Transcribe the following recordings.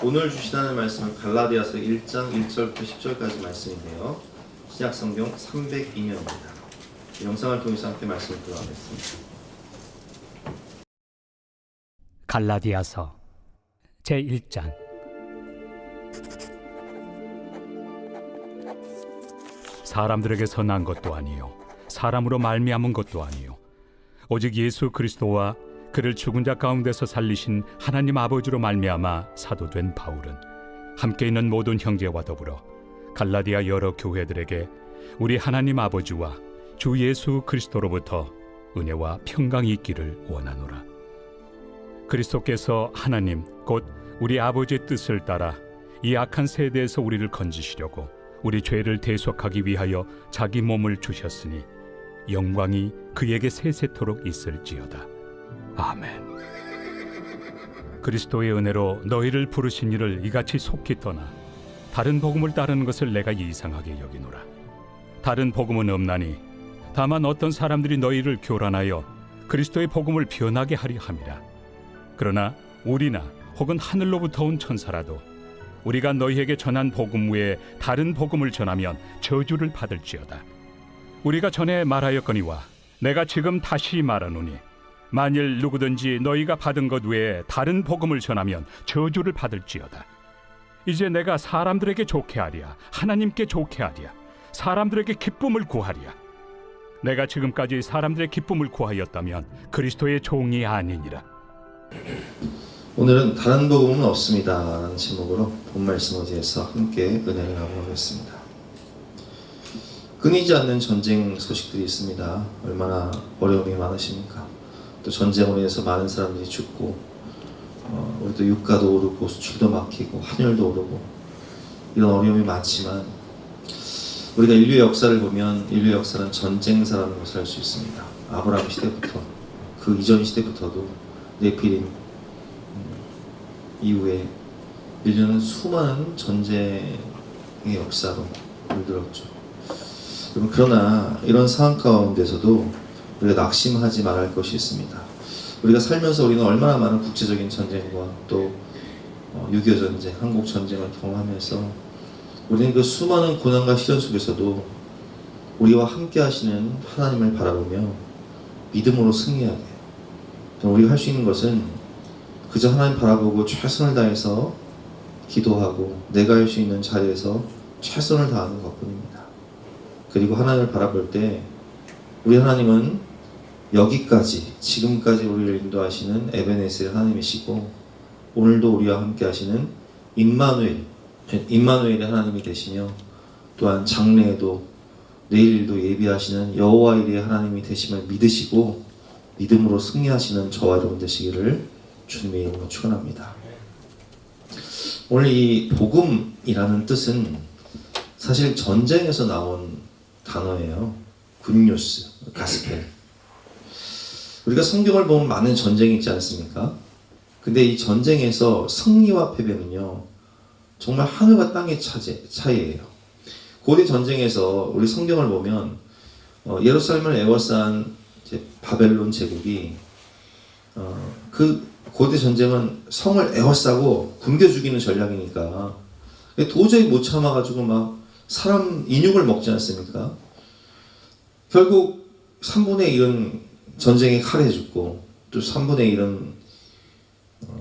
오늘 주신 하나님 말씀은 갈라디아서 1장 1절부터 10절까지 말씀인데요. 신약 성경 302면입니다. 영상을 통해서 함께 말씀을 들어가겠습니다. 갈라디아서 제1장. 사람들에게서 난 것도 아니요 사람으로 말미암은 것도 아니요 오직 예수 그리스도와 그를 죽은 자 가운데서 살리신 하나님 아버지로 말미암아 사도된 바울은 함께 있는 모든 형제와 더불어 갈라디아 여러 교회들에게 우리 하나님 아버지와 주 예수 그리스도로부터 은혜와 평강이 있기를 원하노라. 그리스도께서 하나님 곧 우리 아버지의 뜻을 따라 이 악한 세대에서 우리를 건지시려고 우리 죄를 대속하기 위하여 자기 몸을 주셨으니 영광이 그에게 세세토록 있을지어다. 아멘. 그리스도의 은혜로 너희를 부르신 이를 이같이 속히 떠나 다른 복음을 따르는 것을 내가 이상하게 여기노라. 다른 복음은 없나니 다만 어떤 사람들이 너희를 교란하여 그리스도의 복음을 변하게 하려 함이라. 그러나 우리나 혹은 하늘로부터 온 천사라도 우리가 너희에게 전한 복음 외에 다른 복음을 전하면 저주를 받을지어다. 우리가 전에 말하였거니와 내가 지금 다시 말하노니 만일 누구든지 너희가 받은 것 외에 다른 복음을 전하면 저주를 받을지어다. 이제 내가 사람들에게 좋게 하랴 하나님께 좋게 하랴 사람들에게 기쁨을 구하랴. 내가 지금까지 사람들의 기쁨을 구하였다면 그리스도의 종이 아니니라. 오늘은 다른 복음은 없습니다 라는 제목으로 본 말씀 의지해서 함께 은혜를 나누겠습니다. 끊이지 않는 전쟁 소식들이 있습니다. 얼마나 어려움이 많으십니까? 또 전쟁으로 인해서 많은 사람들이 죽고 우리도 유가도 오르고 수출도 막히고 환율도 오르고 이런 어려움이 많지만 우리가 인류의 역사를 보면 인류의 역사는 전쟁사라는 것을 알 수 있습니다. 아브라함 시대부터 그 이전 시대부터도 네피림 이후에 인류는 수많은 전쟁의 역사로 물들었죠. 그러나 이런 상황 가운데서도 우리가 낙심하지 말할 것이 있습니다. 우리가 살면서 우리는 얼마나 많은 국제적인 전쟁과 또 6.25 전쟁, 한국 전쟁을 경험하면서 우리는 그 수많은 고난과 시련 속에서도 우리와 함께 하시는 하나님을 바라보며 믿음으로 승리해야 돼요. 우리가 할 수 있는 것은 그저 하나님 바라보고 최선을 다해서 기도하고 내가 할 수 있는 자리에서 최선을 다하는 것뿐입니다. 그리고 하나님을 바라볼 때 우리 하나님은 여기까지 지금까지 우리를 인도하시는 에베네셀 하나님이시고 오늘도 우리와 함께 하시는 임마누엘의 하나님이 되시며 또한 장래에도 내일도 예비하시는 여호와일의 하나님이 되심을 믿으시고 믿음으로 승리하시는 저와 여러분 되시기를 주님의 이름으로 축원합니다. 오늘 이 복음이라는 뜻은 사실 전쟁에서 나온 단어예요. 굿뉴스, 가스펠. 우리가 성경을 보면 많은 전쟁이 있지 않습니까? 근데 이 전쟁에서 승리와 패배는요 정말 하늘과 땅의 차이예요. 고대 전쟁에서 우리 성경을 보면 예루살렘을 에워싼 바벨론 제국이 그 고대 전쟁은 성을 에워싸고 굶겨 죽이는 전략이니까 도저히 못 참아가지고 막 사람 인육을 먹지 않습니까? 결국 3분의 1은 전쟁에 칼에 죽고 또 3분의 1은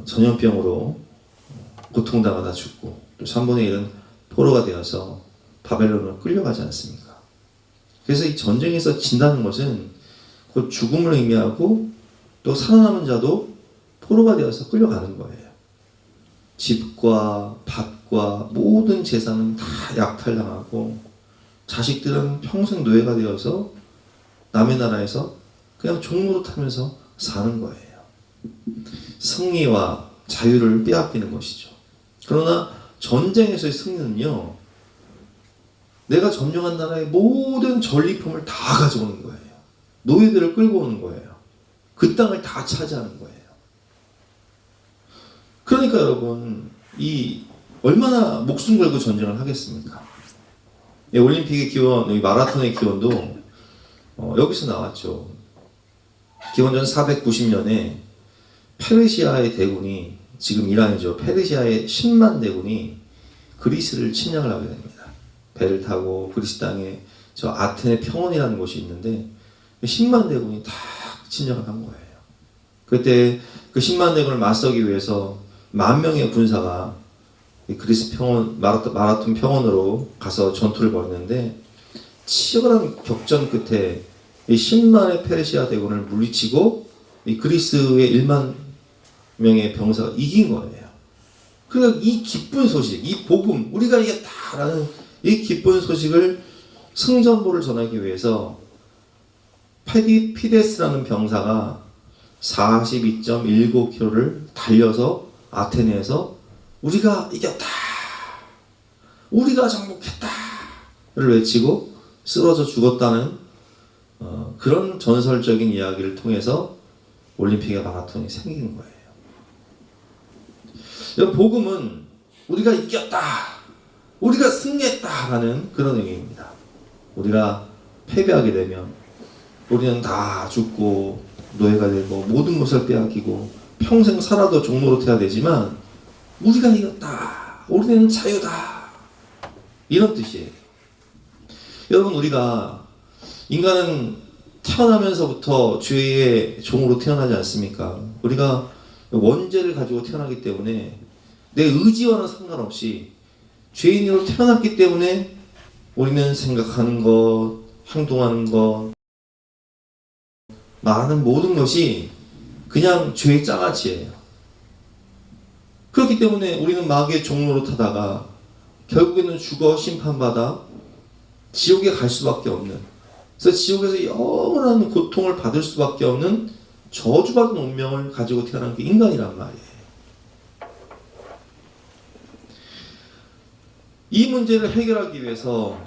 전염병으로 고통당하다 죽고 또 3분의 1은 포로가 되어서 바벨론으로 끌려가지 않습니까? 그래서 이 전쟁에서 진다는 것은 곧 죽음을 의미하고 또 살아남은 자도 포로가 되어서 끌려가는 거예요. 집과 밭과 모든 재산은 다 약탈당하고 자식들은 평생 노예가 되어서 남의 나라에서 그냥 종로로 타면서 사는 거예요. 승리와 자유를 빼앗기는 것이죠. 그러나 전쟁에서의 승리는요 내가 점령한 나라의 모든 전리품을 다 가져오는 거예요. 노예들을 끌고 오는 거예요. 그 땅을 다 차지하는 거예요. 그러니까 여러분 이 얼마나 목숨 걸고 전쟁을 하겠습니까? 올림픽의 기원, 마라톤의 기원도 여기서 나왔죠. 기원전 490년에 페르시아의 대군이 지금 이란이죠. 페르시아의 10만 대군이 그리스를 침략을 하게 됩니다. 배를 타고 그리스 땅에 저 아테네 평원이라는 곳이 있는데 10만 대군이 다 침략을 한 거예요. 그때 그 10만 대군을 맞서기 위해서 10,000명의 군사가 그리스 평원 마라톤 평원으로 가서 전투를 벌였는데 치열한 격전 끝에 이 10만의 페르시아 대군을 물리치고 이 그리스의 1만 명의 병사가 이긴 거예요. 그러니까 이 기쁜 소식, 이 복음, 우리가 이겼다라는 이 기쁜 소식을 승전보를 전하기 위해서 피데스라는 병사가 42.19km를 달려서 아테네에서 우리가 이겼다, 우리가 정복했다를 외치고 쓰러져 죽었다는 그런 전설적인 이야기를 통해서 올림픽의 마라톤이 생긴 거예요. 이런 복음은 우리가 이겼다, 우리가 승리했다라는 그런 의미입니다. 우리가 패배하게 되면 우리는 다 죽고 노예가 되고 모든 것을 빼앗기고 평생 살아도 종노릇해야 되지만 우리가 이겼다, 우리는 자유다, 이런 뜻이에요. 여러분, 우리가 인간은 태어나면서부터 죄의 종으로 태어나지 않습니까? 우리가 원죄를 가지고 태어나기 때문에 내 의지와는 상관없이 죄인으로 태어났기 때문에 우리는 생각하는 것, 행동하는 것, 말하는 모든 것이 그냥 죄의 장아찌예요. 그렇기 때문에 우리는 마귀의 종로로 타다가 결국에는 죽어 심판받아 지옥에 갈 수밖에 없는, 그래서 지옥에서 영원한 고통을 받을 수밖에 없는 저주받은 운명을 가지고 태어난 게 인간이란 말이에요. 이 문제를 해결하기 위해서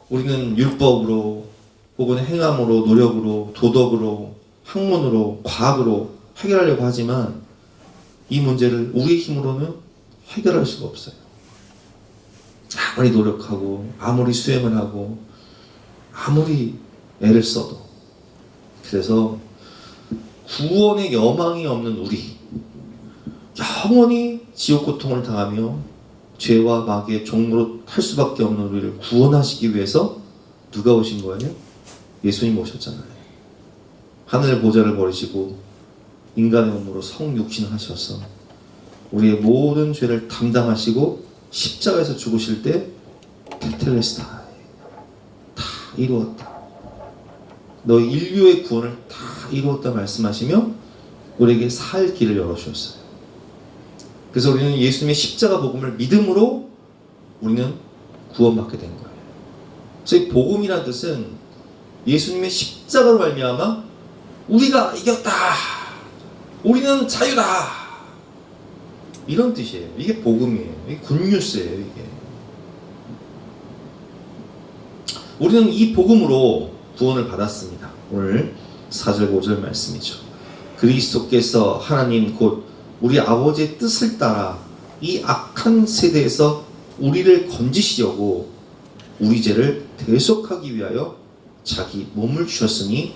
우리는 율법으로 혹은 행함으로, 노력으로, 도덕으로, 학문으로, 과학으로 해결하려고 하지만 이 문제를 우리의 힘으로는 해결할 수가 없어요. 아무리 노력하고 아무리 수행을 하고 아무리 애를 써도. 그래서 구원의 여망이 없는 우리, 영원히 지옥 고통을 당하며 죄와 마귀의 종로로 탈 수밖에 없는 우리를 구원하시기 위해서 누가 오신 거예요? 예수님 오셨잖아요. 하늘 보좌를 버리시고 인간의 몸으로 성육신을 하셔서 우리의 모든 죄를 담당하시고 십자가에서 죽으실 때 테텔레스타이, 다 이루었다, 너희 인류의 구원을 다 이루었다 말씀하시며 우리에게 살 길을 열어주셨어요. 그래서 우리는 예수님의 십자가 복음을 믿음으로 우리는 구원받게 된 거예요. 그래서 이 복음이라는 뜻은 예수님의 십자가로 말미암아 우리가 이겼다, 우리는 자유다, 이런 뜻이에요. 이게 복음이에요. 이게 굿뉴스예요. 이게 우리는 이 복음으로 구원을 받았습니다. 오늘 4절 5절 말씀이죠. 그리스도께서 하나님 곧 우리 아버지의 뜻을 따라 이 악한 세대에서 우리를 건지시려고 우리 죄를 대속하기 위하여 자기 몸을 주셨으니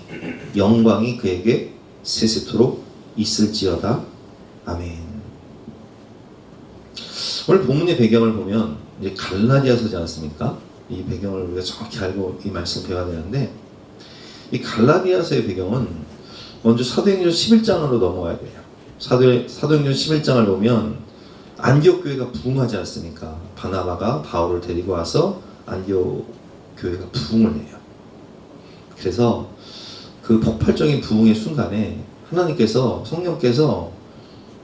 영광이 그에게 세세토록 있을지어다. 아멘. 오늘 본문의 배경을 보면 이제 갈라디아서지 않습니까? 이 배경을 우리가 정확히 알고 이 말씀 배워야 되는데, 이 갈라디아서의 배경은 먼저 사도행전 11장으로 넘어가야 돼요. 사도행전 11장을 보면 안디옥 교회가 부흥하지 않습니까? 바나바가 바울을 데리고 와서 안디옥 교회가 부흥을 해요. 그래서 그 폭발적인 부흥의 순간에 하나님께서, 성령께서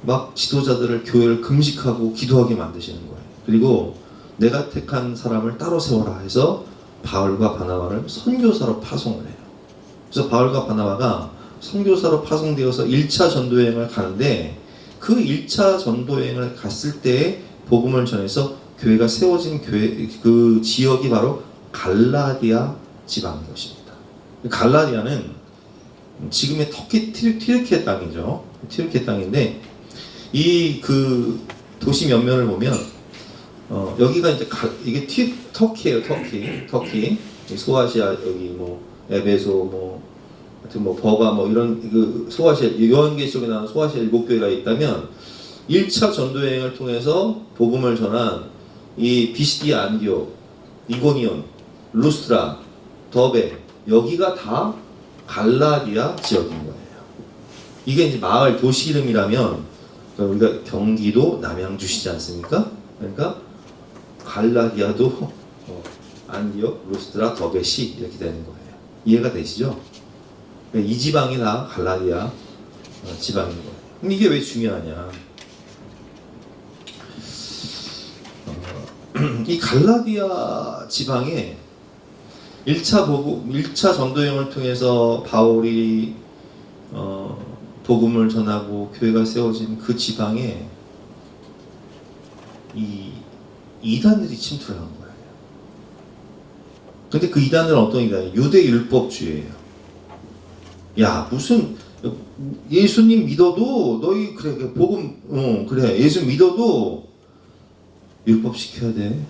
막 지도자들을, 교회를 금식하고 기도하게 만드시는 거예요. 그리고 내가 택한 사람을 따로 세워라 해서 바울과 바나바를 선교사로 파송을 해요. 그래서 바울과 바나바가 선교사로 파송되어서 1차 전도여행을 가는데, 그 1차 전도여행을 갔을 때 복음을 전해서 교회가 세워진 교회, 그 지역이 바로 갈라디아 지방인 것입니다. 갈라디아는 지금의 터키 튀르키예 땅이죠. 튀르키예 땅인데, 이 그 도시 면면을 보면 여기가 이제 이게 터키예요. 터키. 소아시아, 여기 뭐 에베소, 뭐 하여튼 뭐 버가, 뭐 이런 그 소아시아, 요한계시록에 나오는 소아시아 7교회가 있다면 1차 전도 여행을 통해서 복음을 전한 이 비시디아 안디옥, 이고니온, 루스트라, 더베 여기가 다 갈라디아 지역인 거예요. 이게 이제 마을 도시 이름이라면 우리가 경기도 남양주시지 않습니까? 그러니까 갈라디아도 안디옥, 루스트라, 더베시 이렇게 되는 거예요. 이해가 되시죠? 이 지방이 다 갈라디아 지방인 거예요. 그럼 이게 왜 중요하냐? 이 갈라디아 지방에 1차 전도여행을 통해서 바울이 복음을 전하고 교회가 세워진 그 지방에 이 이단들이 침투를 한 거예요. 근데 그 이단은 어떤 이단이에요? 유대 율법주의예요. 야, 무슨 예수님 믿어도 너희 그래 복음 그래 예수 믿어도 율법 지켜야 돼.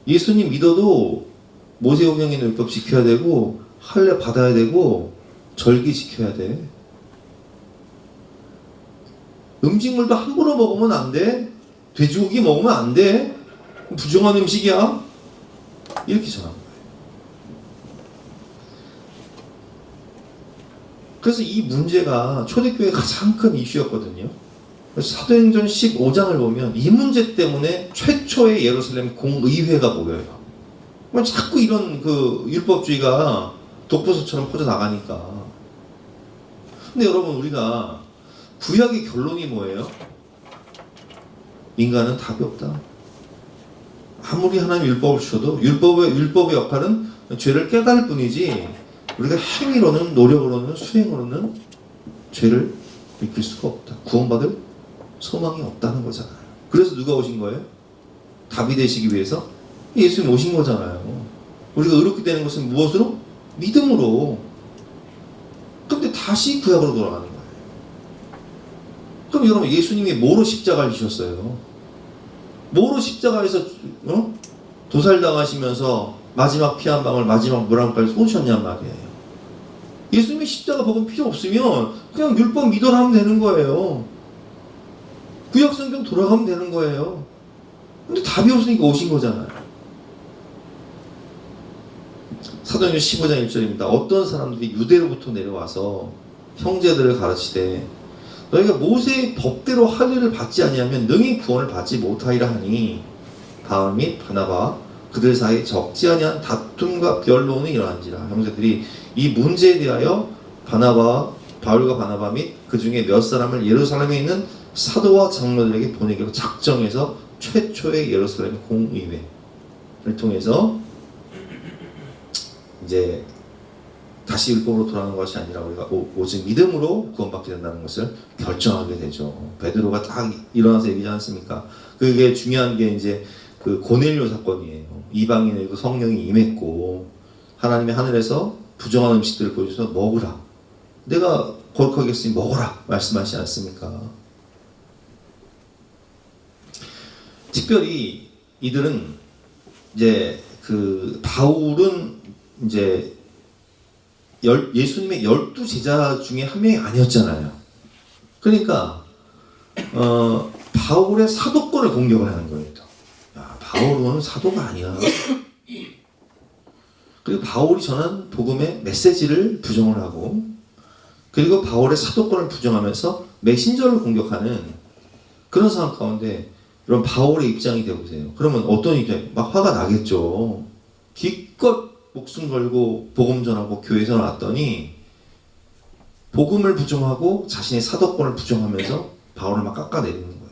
예수님 믿어도 모세오경의 율법 지켜야 되고 할례 받아야 되고 절기 지켜야 돼. 음식물도 함부로 먹으면 안 돼. 돼지고기 먹으면 안 돼. 부정한 음식이야. 이렇게 전한 거예요. 그래서 이 문제가 초대교회의 가장 큰 이슈였거든요. 그래서 사도행전 15장을 보면 이 문제 때문에 최초의 예루살렘 공의회가 모여요. 자꾸 이런 그 율법주의가 독버섯처럼 퍼져나가니까. 근데 여러분, 우리가 구약의 결론이 뭐예요? 인간은 답이 없다. 아무리 하나님 율법을 주셔도 율법의 역할은 죄를 깨달을 뿐이지 우리가 행위로는, 노력으로는, 수행으로는 죄를 이길 수가 없다. 구원받을 소망이 없다는 거잖아요. 그래서 누가 오신 거예요? 답이 되시기 위해서 예수님 오신 거잖아요. 우리가 의롭게 되는 것은 무엇으로? 믿음으로. 근데 다시 구약으로 돌아가는 거예요. 그럼 여러분, 예수님이 뭐로 십자가를 지셨어요? 뭐로 십자가에서 도살당하시면서 마지막 피 한 방울, 마지막 물 한 방울 쏟으셨냔 말이에요. 예수님이 십자가 복음 필요 없으면 그냥 율법 믿어라 하면 되는 거예요. 구약 성경 돌아가면 되는 거예요. 근데 답이 없으니까 오신 거잖아요. 사도행전 15장 1절입니다. 어떤 사람들이 유대로부터 내려와서 형제들을 가르치되 너희가 모세의 법대로 할례를 받지 아니하면 능히 구원을 받지 못하리라 하니 바울 및 바나바와 그들 사이에 적지 아니한 다툼과 변론이 일어난지라. 형제들이 이 문제에 대하여 바울과 바나바 및 그 중에 몇 사람을 예루살렘에 있는 사도와 장로들에게 보내기로 작정해서 최초의 예루살렘 공의회를 통해서 이제 다시 율법으로 돌아가는 것이 아니라 우리가 오직 믿음으로 구원받게 된다는 것을 결정하게 되죠. 베드로가 딱 일어나서 얘기하지 않습니까? 그게 중요한 게 이제 그 고넬료 사건이에요. 이방인에게도 성령이 임했고 하나님이 하늘에서 부정한 음식들을 보여줘서 먹으라. 내가 거룩하게 했으니 먹어라 말씀하시지 않습니까? 특별히 이들은 이제 그 바울은 이제 예수님의 12제자 중에 한 명이 아니었잖아요. 그러니까 바울의 사도권을 공격을 하는 거예요. 야, 바울은 사도가 아니야. 그리고 바울이 전한 복음의 메시지를 부정을 하고, 그리고 바울의 사도권을 부정하면서 메신저를 공격하는 그런 상황 가운데 여러분, 바울의 입장이 되어보세요. 그러면 어떤 입장이 막 화가 나겠죠. 기껏 목숨 걸고 복음 전하고 교회에서 나왔더니 복음을 부정하고 자신의 사도권을 부정하면서 바울을 막 깎아내리는 거예요.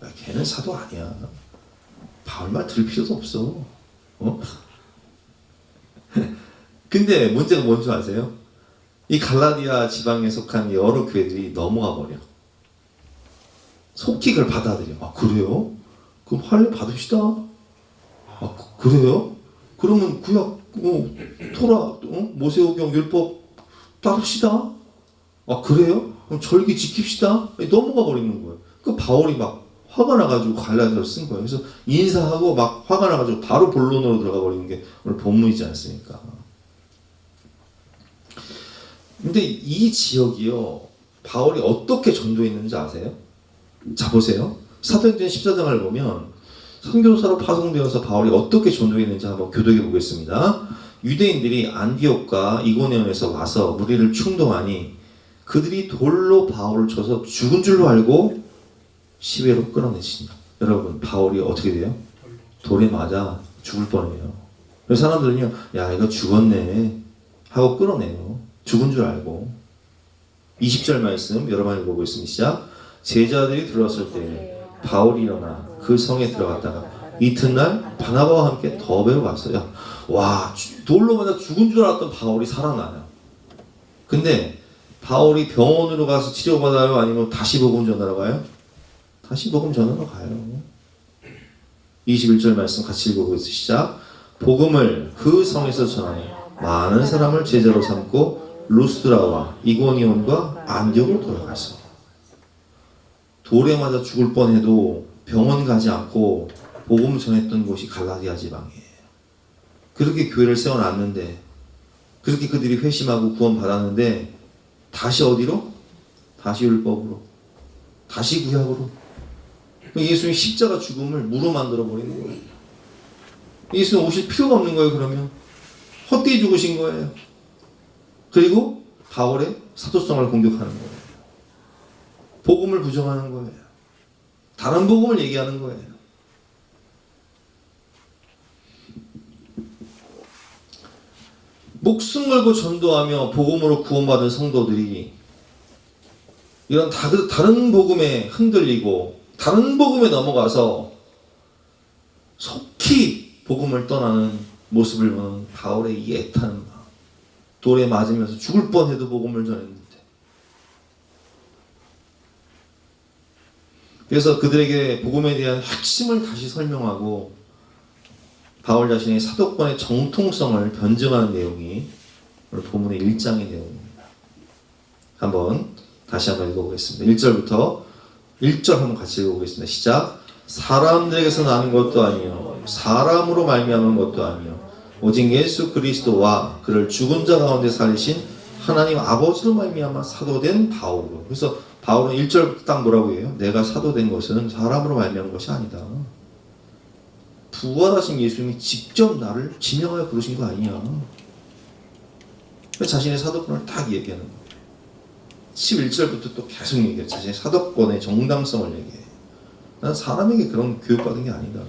야, 걔는 사도 아니야. 바울 말 들을 필요도 없어. 근데 문제가 뭔지 아세요? 이 갈라디아 지방에 속한 여러 교회들이 넘어가 버려. 속히 그걸 받아들여. 아, 그래요? 그럼 할례 받읍시다. 아, 그래요? 그러면 구약, 토라, 모세오경 율법 따릅시다. 아, 그래요? 그럼 절기 지킵시다. 넘어가 버리는 거예요. 그 바울이 막 화가 나가지고 갈라디아를 쓴 거예요. 그래서 인사하고 막 화가 나가지고 바로 본론으로 들어가 버리는 게 오늘 본문이지 않습니까? 근데 이 지역이요, 바울이 어떻게 전도했는지 아세요? 자 보세요. 사도행전 14장을 보면 선교사로 파송되어서 바울이 어떻게 전도했는지 한번 교독해 보겠습니다. 유대인들이 안디옥과 이고니온에서 와서 무리를 충동하니 그들이 돌로 바울을 쳐서 죽은 줄로 알고 시외로 끌어내신다. 여러분, 바울이 어떻게 돼요? 돌에 맞아 죽을 뻔해요. 그래서 사람들은요, 야 이거 죽었네 하고 끌어내요. 죽은 줄 알고. 20절 말씀 여러 번 읽어보겠습니다. 시작. 제자들이 들어왔을 때 바울이 일어나 그 성에 들어갔다가 이튿날 바나바와 함께 더베로 갔어요. 와, 돌로 맞아 죽은 줄 알았던 바울이 살아나요. 근데 바울이 병원으로 가서 치료받아요? 아니면 다시 복음 전하러 가요? 다시 복음 전하러 가요. 21절 말씀 같이 읽어보겠습니다. 시작. 복음을 그 성에서 전하니 많은 사람을 제자로 삼고 루스드라와 이고니온과 안디옥으로 돌아갔어요. 돌에 맞아 죽을 뻔해도 병원 가지 않고 복음 전했던 곳이 갈라디아 지방이에요. 그렇게 교회를 세워놨는데, 그렇게 그들이 회심하고 구원 받았는데 다시 어디로? 다시 율법으로, 다시 구약으로. 예수님이 십자가 죽음을 무로 만들어 버리는 거예요. 예수님 오실 필요가 없는 거예요. 그러면 헛되이 죽으신 거예요. 그리고 바울의 사도성을 공격하는 거예요. 복음을 부정하는 거예요. 다른 복음을 얘기하는 거예요. 목숨 걸고 전도하며 복음으로 구원받은 성도들이 이런 다른 복음에 흔들리고 다른 복음에 넘어가서 속히 복음을 떠나는 모습을 보는 바울의 이 애타는 마음. 돌에 맞으면서 죽을 뻔해도 복음을 전했는데. 그래서 그들에게 복음에 대한 핵심을 다시 설명하고 바울 자신의 사도권의 정통성을 변증하는 내용이 오늘 본문의 1장의 내용입니다. 다시 한번 읽어보겠습니다. 1절부터 1절 한번 같이 읽어보겠습니다. 시작. 사람들에게서 나는 것도 아니요 사람으로 말미암은 것도 아니요 오직 예수 그리스도와 그를 죽은 자 가운데 살리신 하나님 아버지로 말미암아 사도된 바울로. 그래서 바울은 1절부터 딱 뭐라고 해요? 내가 사도된 것은 사람으로 말미암은 것이 아니다. 부활하신 예수님이 직접 나를 지명하여 부르신 거 아니냐. 자신의 사도권을 딱 얘기하는 거예요. 11절부터 또 계속 얘기해요. 자신의 사도권의 정당성을 얘기해요. 난 사람에게 그런 교육받은 게 아니다.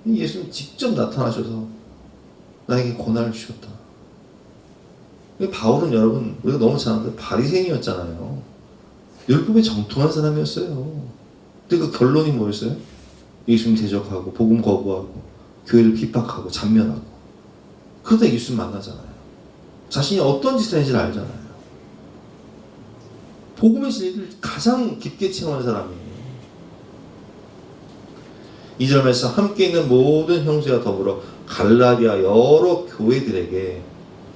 예수님 직접 나타나셔서 나에게 권한을 주셨다. 바울은 여러분, 우리가 너무 잘 아는데 바리새인이었잖아요. 율법에 정통한 사람이었어요. 근데 그 결론이 뭐였어요? 예수님 대적하고 복음 거부하고 교회를 핍박하고 잔면하고. 그러다 예수님 만나잖아요. 자신이 어떤 짓을 했는지를 알잖아요. 복음의 진리를 가장 깊게 체험한 사람이에요. 2절 말씀 함께 있는 모든 형제와 더불어 갈라디아 여러 교회들에게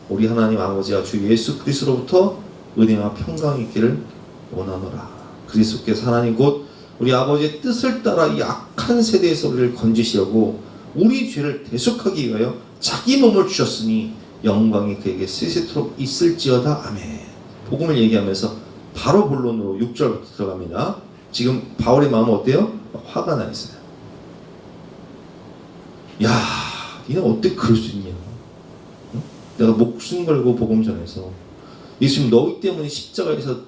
우리 하나님 아버지와 주 예수 그리스도로부터 은혜와 평강이 있기를 원하노라. 그리스도께서 하나님 곧 우리 아버지의 뜻을 따라 이 악한 세대에서 우리를 건지시려고 우리 죄를 대속하기 위하여 자기 몸을 주셨으니 영광이 그에게 세세토록 있을지어다. 아멘. 복음을 얘기하면서 바로 본론으로 6절부터 들어갑니다. 지금 바울의 마음은 어때요? 화가 나 있어요. 야, 니네 어떻게 그럴 수 있냐? 내가 목숨 걸고 복음 전해서 예수님 너희 때문에 십자가에서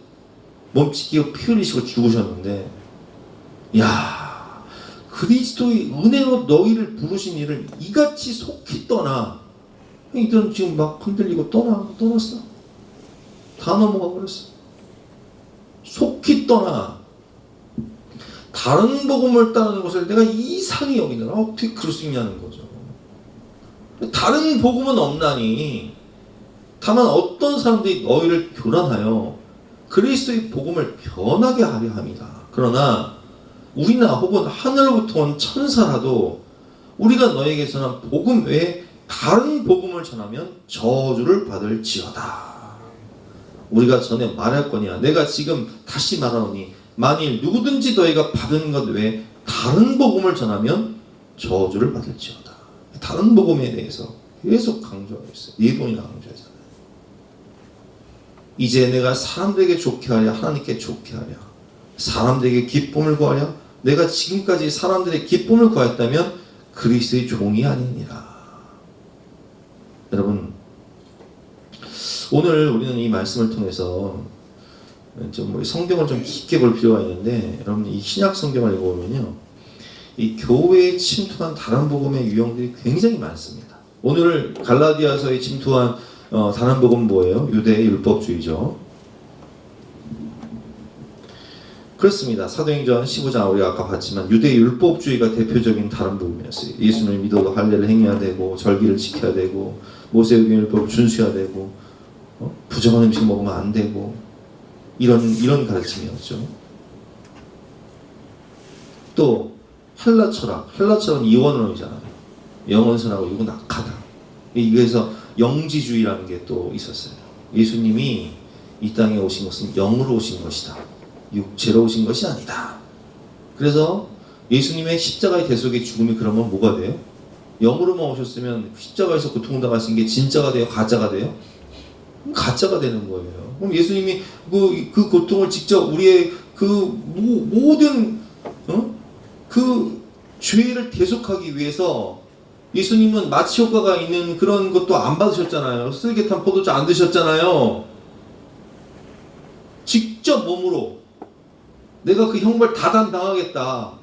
몸치기고 피 흘리시고 죽으셨는데, 야, 그리스도의 은혜로 너희를 부르신 이를 이같이 속히 떠나. 이들은 지금 막 흔들리고 떠났어. 다 넘어가 버렸어. 속히 떠나. 다른 복음을 따르는 것을 내가 이상히 여기느라 어떻게 그럴 수 있냐는 거죠. 다른 복음은 없나니 다만 어떤 사람들이 너희를 교란하여 그리스도의 복음을 변하게 하려 합니다. 그러나 우리나 혹은 하늘로부터 온 천사라도 우리가 너에게 전한 복음 외에 다른 복음을 전하면 저주를 받을지어다. 우리가 전에 말할거니와 내가 지금 다시 말하노니 만일 누구든지 너희가 받은 것 외에 다른 복음을 전하면 저주를 받을지어다. 다른 복음에 대해서 계속 강조하고 있어요. 4번이나 강조하잖아요. 이제 내가 사람들에게 좋게 하랴 하나님께 좋게 하랴 사람들에게 기쁨을 구하려? 내가 지금까지 사람들의 기쁨을 구했다면 그리스도의 종이 아니니라. 여러분, 오늘 우리는 이 말씀을 통해서 좀 성경을 좀 깊게 볼 필요가 있는데, 여러분 이 신약 성경을 읽어보면요, 이 교회에 침투한 다른 복음의 유형들이 굉장히 많습니다. 오늘 갈라디아서에 침투한 다른 복음은 뭐예요? 유대의 율법주의죠. 그렇습니다. 사도행전 15장 우리가 아까 봤지만 유대의 율법주의가 대표적인 다른 복음이었어요. 예수님을 믿어도 할례를 행해야 되고 절기를 지켜야 되고 모세의 율법을 준수해야 되고 부정한 음식 먹으면 안 되고 이런 가르침이었죠. 또 헬라 철학은 이원론이잖아요. 영은 선하고 육은 악하다. 이거에서 영지주의라는 게 또 있었어요. 예수님이 이 땅에 오신 것은 영으로 오신 것이다. 육체로 오신 것이 아니다. 그래서 예수님의 십자가의 대속의 죽음이 그러면 뭐가 돼요? 영으로만 오셨으면 십자가에서 고통당하신 게 진짜가 돼요? 가짜가 돼요? 가짜가 되는 거예요. 그럼 예수님이 그 고통을 직접 우리의 그 모든 그 죄를 대속하기 위해서 예수님은 마취 효과가 있는 그런 것도 안 받으셨잖아요. 쓸개탄 포도주 안 드셨잖아요. 직접 몸으로 내가 그 형벌 다 담당하겠다.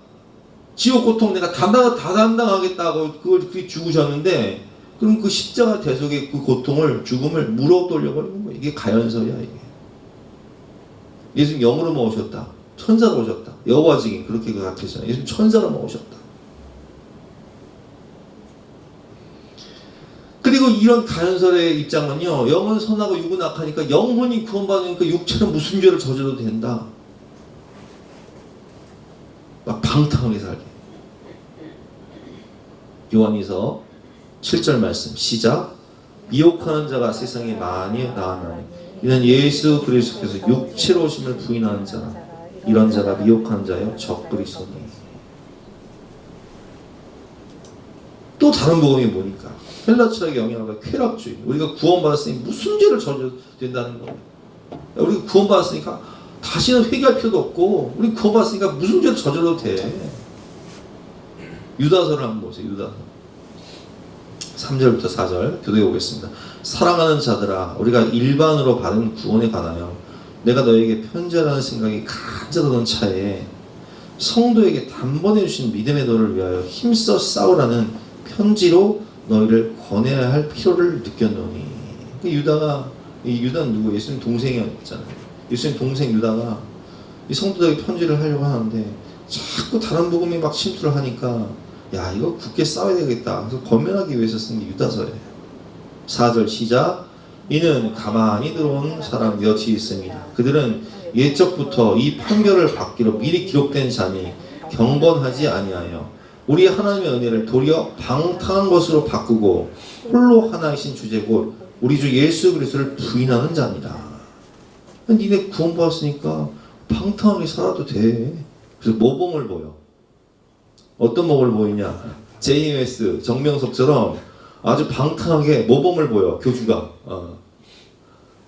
지옥 고통 내가 다 담당하겠다고 그렇게 죽으셨는데, 그럼 그 십자가 대속의 그 고통을, 죽음을 물어 돌려버리는 거예요. 이게 가연설이야, 이게. 예수님 영으로만 오셨다. 천사로 오셨다. 여호와 증인 그렇게 가르치잖아요. 예수님 천사로만 오셨다. 그리고 이런 가연설의 입장은요, 영은 선하고 육은 악하니까 영혼이 구원받으니까 육체는 무슨 죄를 저질러도 된다. 막 방탕하게 살게. 요한이서 7절 말씀 시작. 미혹하는 자가 세상에 많이 나아나니 이는 예수 그리스도께서 육체로 오심을 부인하는 자라. 이런 자가 미혹하는 자여 적그리스도니. 또 다른 복음이 뭐니까? 헬라 철학의 영향과 쾌락주의. 우리가 구원받았으니 무슨 죄를 저질러도 된다는 거예요. 우리가 구원받았으니까 다시는 회개할 필요도 없고, 우리 구원받았으니까 무슨 죄를 저질러도 돼. 유다서를 한번 보세요. 유다서 3절부터 4절 교도해 보겠습니다. 사랑하는 자들아, 우리가 일반으로 받은 구원에 관하여 내가 너에게 편지하라는 생각이 간절하던 차에 성도에게 단번에 주신 믿음의 도를 위하여 힘써 싸우라는 편지로 너희를 권해야 할 필요를 느꼈노니. 유다는 누구? 예수님 동생이었잖아요. 예수님 동생 유다가 이 성도들에게 편지를 하려고 하는데 자꾸 다른 복음이 막 침투를 하니까, 야, 이거 굳게 싸워야 되겠다. 그래서 권면하기 위해서 쓴 게 유다서예요. 4절 시작. 이는 가만히 들어온 사람 몇이 있습니다. 그들은 옛적부터 이 판결을 받기로 미리 기록된 자니 경건하지 아니하여 우리 하나님의 은혜를 도리어 방탕한 것으로 바꾸고 홀로 하나이신 주제 곧 우리 주 예수 그리스도를 부인하는 자니라. 니네 구원받았으니까 방탕하게 살아도 돼. 그래서 모범을 보여. 어떤 모범을 보이냐? JMS 정명석처럼 아주 방탕하게 모범을 보여. 교주가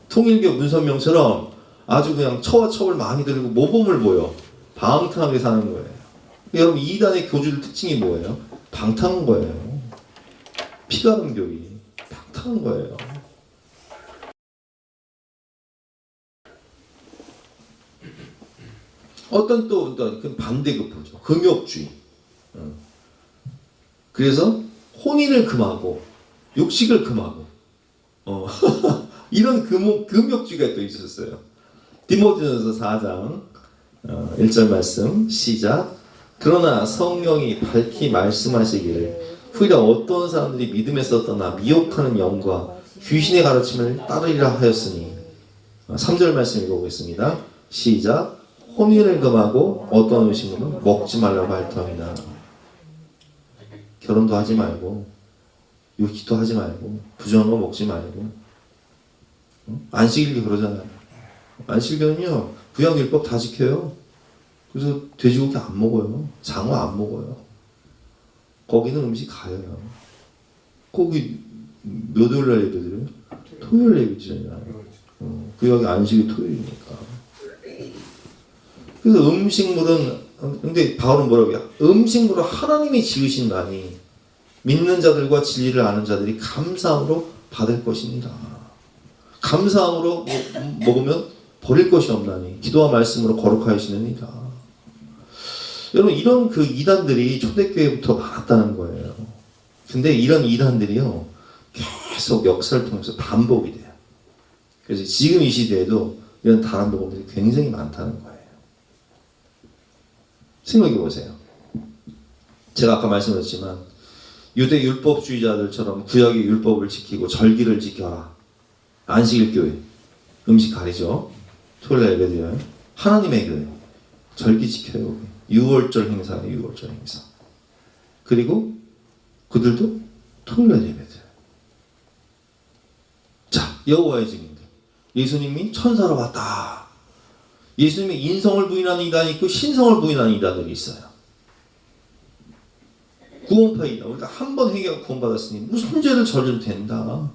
통일교 문선명처럼 아주 그냥 처와 첩을 많이 들고 모범을 보여. 방탕하게 사는 거예요. 여러분, 이단의 교주들 특징이 뭐예요? 방탕한 거예요. 피가름 교리. 방탕한 거예요. 어떤 또 반대급부죠. 금욕주의. 그래서 혼인을 금하고 육식을 금하고 이런 금욕주의가 또 있었어요. 디모데전서 4장 1절 말씀 시작. 그러나 성령이 밝히 말씀하시기를 후일에 어떤 사람들이 믿음에서 떠나 미혹하는 영과 귀신의 가르침을 따르리라 하였으니. 3절 말씀 읽어보겠습니다. 시작. 혼인을 금하고 어떤 음식물은 먹지 말라고 할 터이나. 결혼도 하지 말고 유기도 하지 말고 부정한 거 먹지 말고. 안식일도 그러잖아요. 안식일은요 구약율법 다 지켜요. 그래서 돼지고기 안 먹어요. 장어 안 먹어요. 거기는 음식 가려요. 거기 몇 요일 날 예배드려요? 토요일 예배 드리잖아요. 구약의 안식이 토요일이니까. 그래서 음식물은 근데 바울은 뭐라고 해요? 음식물은 하나님이 지으신다니 믿는 자들과 진리를 아는 자들이 감사함으로 받을 것입니다. 감사함으로 먹으면 버릴 것이 없나니 기도와 말씀으로 거룩하시느니라. 여러분 이런 그 이단들이 초대교회부터 많았다는 거예요. 근데 이런 이단들이요 계속 역사를 통해서 반복이 돼요. 그래서 지금 이 시대에도 이런 다른 복음들이 굉장히 많다는 거예요. 생각해 보세요. 제가 아까 말씀드렸지만 유대 율법주의자들처럼 구약의 율법을 지키고 절기를 지켜라. 안식일 교회 음식 가리죠. 토요일 날 예배드려요. 하나님의 교회 절기 지켜요. 6월절 행사예요. 6월절 행사. 그리고 그들도 토요일 날 예배드려요. 자, 여호와의 증인들. 예수님이 천사로 왔다. 예수님의 인성을 부인하는 이단이 있고 신성을 부인하는 이단들이 있어요. 구원파이다. 우리가 한 번 회개하고 구원받았으니 무슨 죄를 저질러도 된다.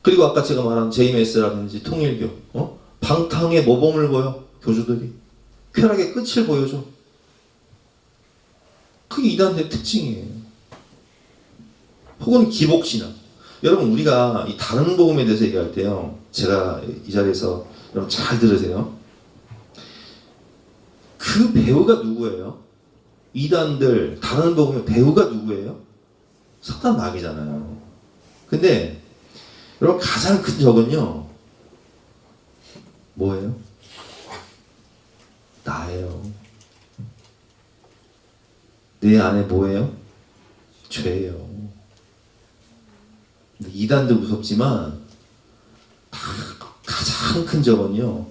그리고 아까 제가 말한 JMS라든지 통일교 방탕의 모범을 보여 교주들이 쾌락의 끝을 보여줘. 그게 이단들의 특징이에요. 혹은 기복신앙. 여러분 우리가 이 다른 복음에 대해서 얘기할 때요 제가 이 자리에서 여러분 잘 들으세요. 그 배우가 누구예요? 이단들 다른 복음의 배우가 누구예요? 사탄 마귀잖아요. 근데 여러분 가장 큰 적은요 뭐예요? 나예요. 내 안에 뭐예요? 죄예요. 이단도 무섭지만 가장 큰 적은요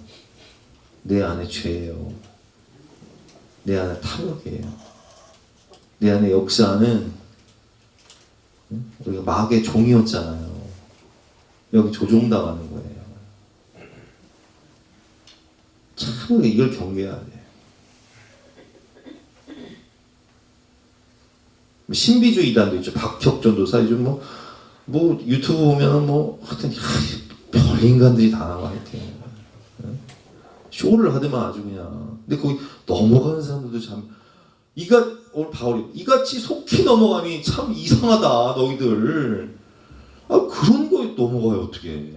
내 안에 죄예요. 내 안에 탐욕이에요. 내 안에 역사는 우리가 마귀의 종이었잖아요. 여기 조종당하는 거예요. 참 이걸 경계해야 돼. 신비주의 이단도 있죠. 박혁전도사 요즘 뭐 유튜브 보면은 하여튼 별 인간들이 다 나와 하여튼 쇼를 하더만 아주 그냥. 근데 거기 넘어가는 사람들도 참 오늘 바울이 이같이 속히 넘어가니 참 이상하다 너희들. 그런 거에 넘어가요 어떻게?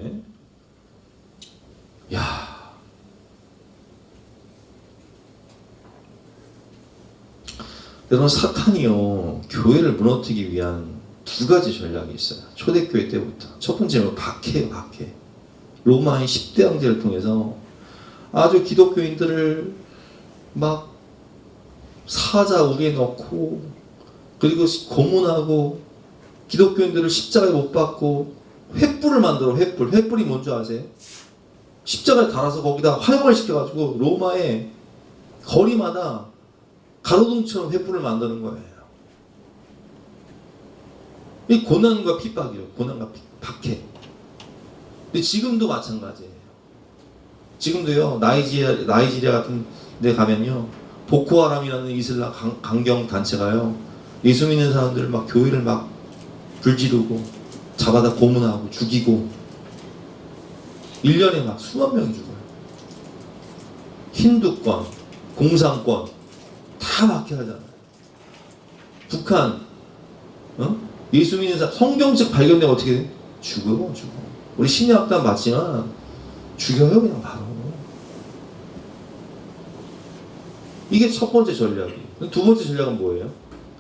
야. 여러분 사탄이요 교회를 무너뜨리기 위한 두 가지 전략이 있어요. 초대교회 때부터. 첫 번째는 박해예요. 박해. 로마의 10대 황제를 통해서 아주 기독교인들을 막 사자 우리에 넣고 그리고 고문하고 기독교인들을 십자가에 못 박고 횃불을 만들어 횃불. 횃불이 뭔지 아세요? 십자가에 달아서 거기다 활용을 시켜가지고 로마의 거리마다 가로등처럼 횃불을 만드는 거예요. 이 고난과 핍박이에요. 고난과 박해. 근데 지금도 마찬가지예요. 지금도요 나이지리아 같은 데 가면요 보코하람이라는 이슬람 강경 단체가요 예수 믿는 사람들을 막 교회를 막 불지르고 잡아다 고문하고 죽이고 1년에 막 수만 명이 죽어요. 힌두권, 공산권 다 박해하잖아요. 북한 예수 믿는 사람 성경책 발견되면 어떻게 돼? 죽어. 우리 심리학단 맞지만 죽여요 그냥 바로. 이게 첫 번째 전략이에요. 두 번째 전략은 뭐예요?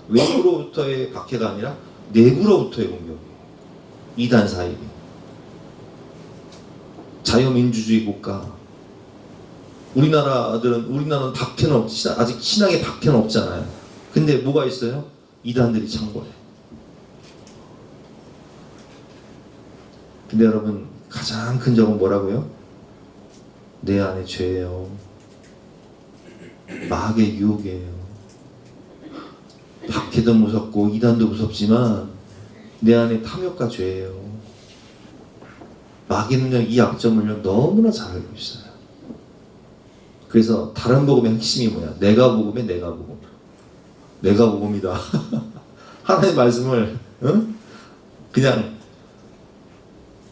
외부로부터의 박해가 아니라 내부로부터의 공격이에요. 이단 사이비. 자유민주주의 국가. 우리나라는 박해는 없지. 아직 신앙에 박해는 없잖아요. 근데 뭐가 있어요? 이단들이 창궐해. 근데 여러분 가장 큰 적은 뭐라고요? 내 안에 죄예요. 마귀의 유혹이에요. 박해도 무섭고 이단도 무섭지만 내 안에 탐욕과 죄예요. 마귀는요 이 약점을요 너무나 잘 알고 있어요. 그래서 다른 복음의 핵심이 뭐야? 내가 복음에 내가 복음. 내가 복음이다. 하나님의 말씀을 그냥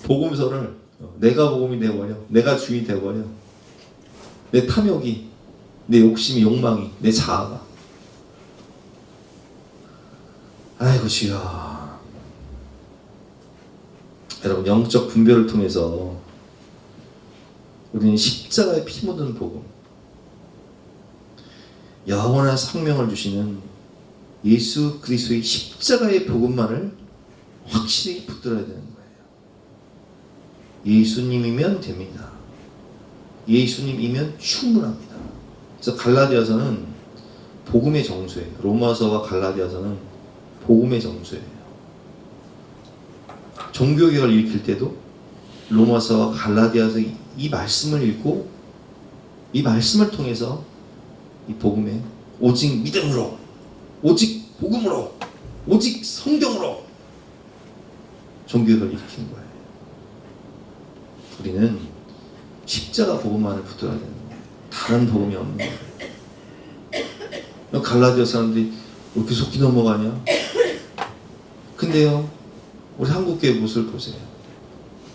복음서를 내가 복음이 되어버려. 내가 주인이 되어버려. 내 탐욕이, 내 욕심이, 욕망이, 내 자아가. 아이고 주여. 여러분, 영적 분별을 통해서 우리는 십자가에 피 묻은 복음, 영원한 생명을 주시는 예수 그리스도의 십자가의 복음만을 확실히 붙들어야 되는 거예요. 예수님이면 됩니다. 예수님이면 충분합니다. 그래서 갈라디아서는 복음의 정수예요. 로마서와 갈라디아서는 복음의 정수예요. 종교개혁을 일으킬 때도 로마서와 갈라디아서 이 말씀을 읽고 이 말씀을 통해서 이 복음에 오직 믿음으로, 오직 복음으로, 오직 성경으로 종교개혁을 일으킨 거예요. 우리는 십자가 복음만을 붙들어야 되는 거예요. 다른 복음이 없는 거예요. 갈라디아 사람들이 왜 이렇게 속기 넘어가냐? 근데요, 우리 한국교회 모습을 보세요.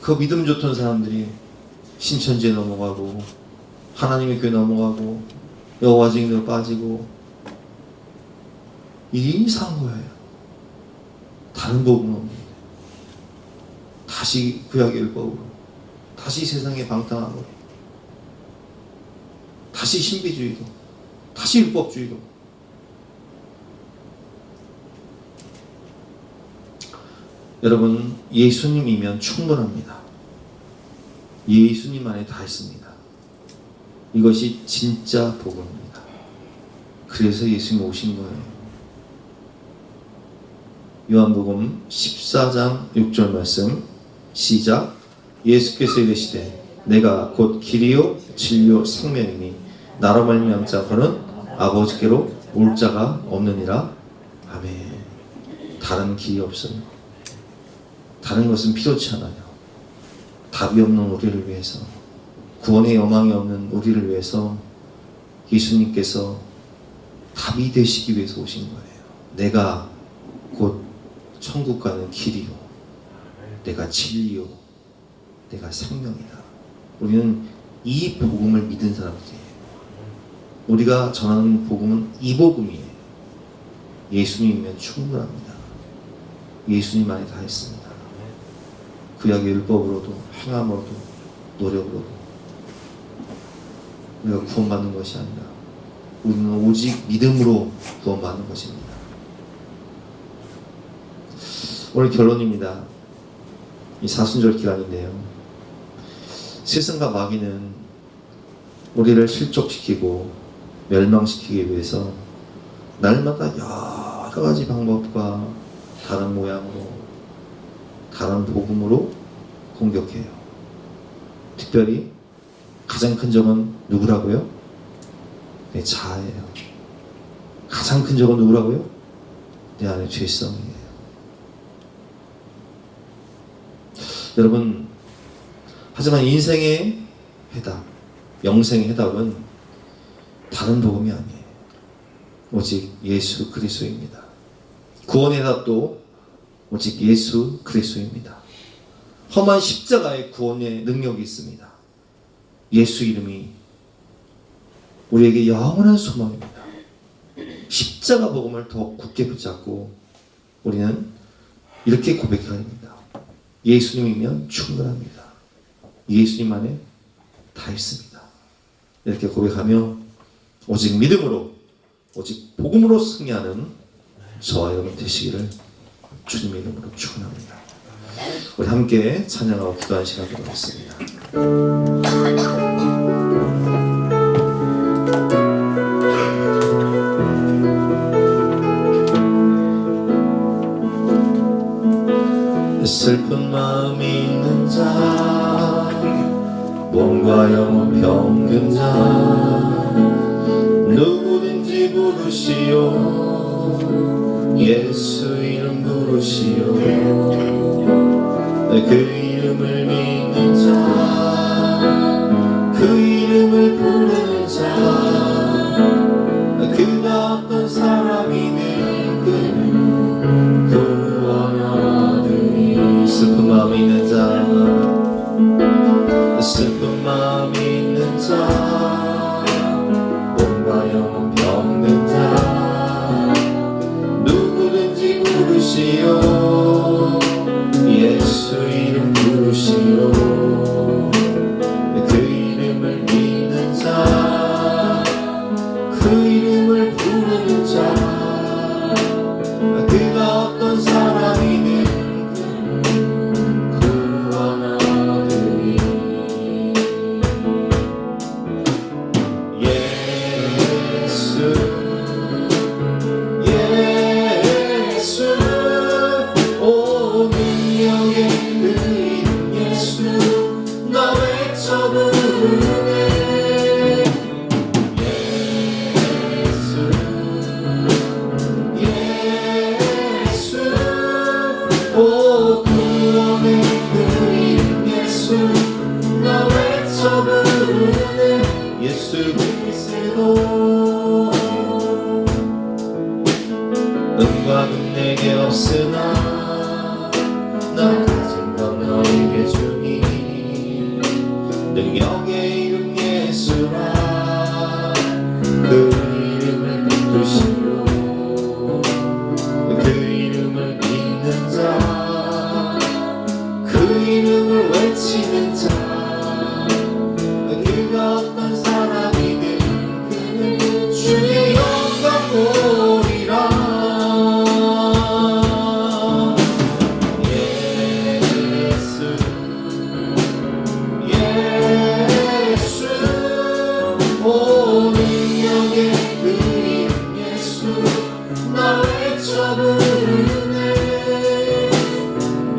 그 믿음 좋던 사람들이 신천지에 넘어가고 하나님의 교회 넘어가고 여호와 증인으로 빠지고 이게 이상한 거예요. 다른 복음은 없는데 다시 구약의 율법으로, 다시 세상의 방탕함으로, 다시 신비주의로, 다시 율법주의로. 여러분, 예수님이면 충분합니다. 예수님 안에 다 있습니다. 이것이 진짜 복음입니다. 그래서 예수님이 오신 거예요. 요한복음 14장 6절 말씀 시작. 예수께서 이르시되 내가 곧 길이요 진리요 생명이니 나로 말미암은 자는 아버지께로 올 자가 없느니라. 아멘. 다른 길이 없어요. 다른 것은 필요치 않아요. 답이 없는 우리를 위해서, 구원의 여망이 없는 우리를 위해서 예수님께서 답이 되시기 위해서 오신 거예요. 내가 곧 천국 가는 길이요, 내가 진리요, 내가 생명이다. 우리는 이 복음을 믿은 사람들이에요. 우리가 전하는 복음은 이 복음이에요. 예수님이면 충분합니다. 예수님 안에 다 있습니다. 구약의 율법으로도, 행함으로도, 노력으로도 우리가 구원받는 것이 아니라 우리는 오직 믿음으로 구원받는 것입니다. 오늘 결론입니다. 이 사순절 기간인데요, 세상과 마귀는 우리를 실족시키고 멸망시키기 위해서 날마다 여러 가지 방법과 다른 모양으로, 다른 복음으로 공격해요. 특별히 가장 큰 적은 누구라고요? 내 자아예요. 가장 큰 적은 누구라고요? 내 안에 죄성이에요. 여러분, 하지만 인생의 해답, 영생의 해답은 다른 복음이 아니에요. 오직 예수 그리스도입니다. 구원의 해답도 오직 예수 그리스도입니다. 험한 십자가의 구원의 능력이 있습니다. 예수 이름이 우리에게 영원한 소망입니다. 십자가 복음을 더 굳게 붙잡고 우리는 이렇게 고백해야 합니다. 예수님이면 충분합니다. 예수님 안에 다 있습니다. 이렇게 고백하며 오직 믿음으로, 오직 복음으로 승리하는 저와 여러분 되시기를 주님의 이름으로 축원합니다. 우리 함께 찬양하고 기도하는 시간 갖겠습니다. 슬픈 마음이 있는 자, 몸과 영혼 병든 자, 누구든지 부르시오. 예수 이름 부르시오. 그 이름을 믿는 자, 그 이름을 부르는 자, 그가 어떤 사람이든 구원하리니. 슬픈 마음이 있는 자, 슬픈 마음이 있는 자, 은과 금 내게 없으나 나 가진 건 너에게 주니 능력의 이름 예수라 그 이름을 붙드시오 그 이름을 믿는 자 그 이름을 외치는 자 그가 어떤 사람이든 그는 주의 영광 보리라 예수 예수 오 능력의 그 이름 예수 나 외쳐 부르네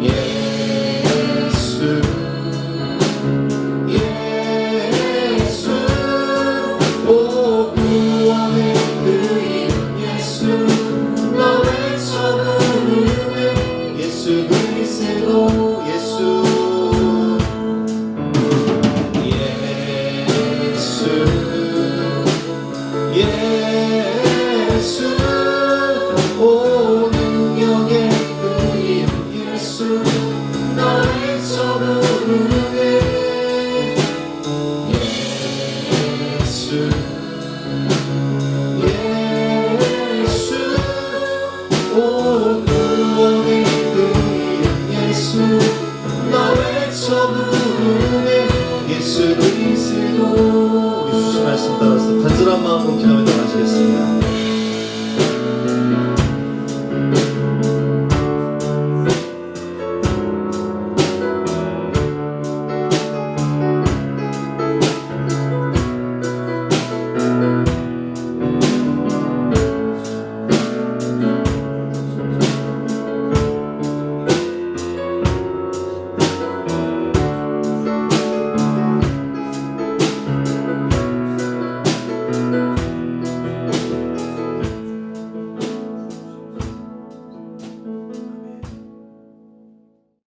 예수 예수 오 구원의 그 이름 예수 나 외쳐 부르네 예수 그리스도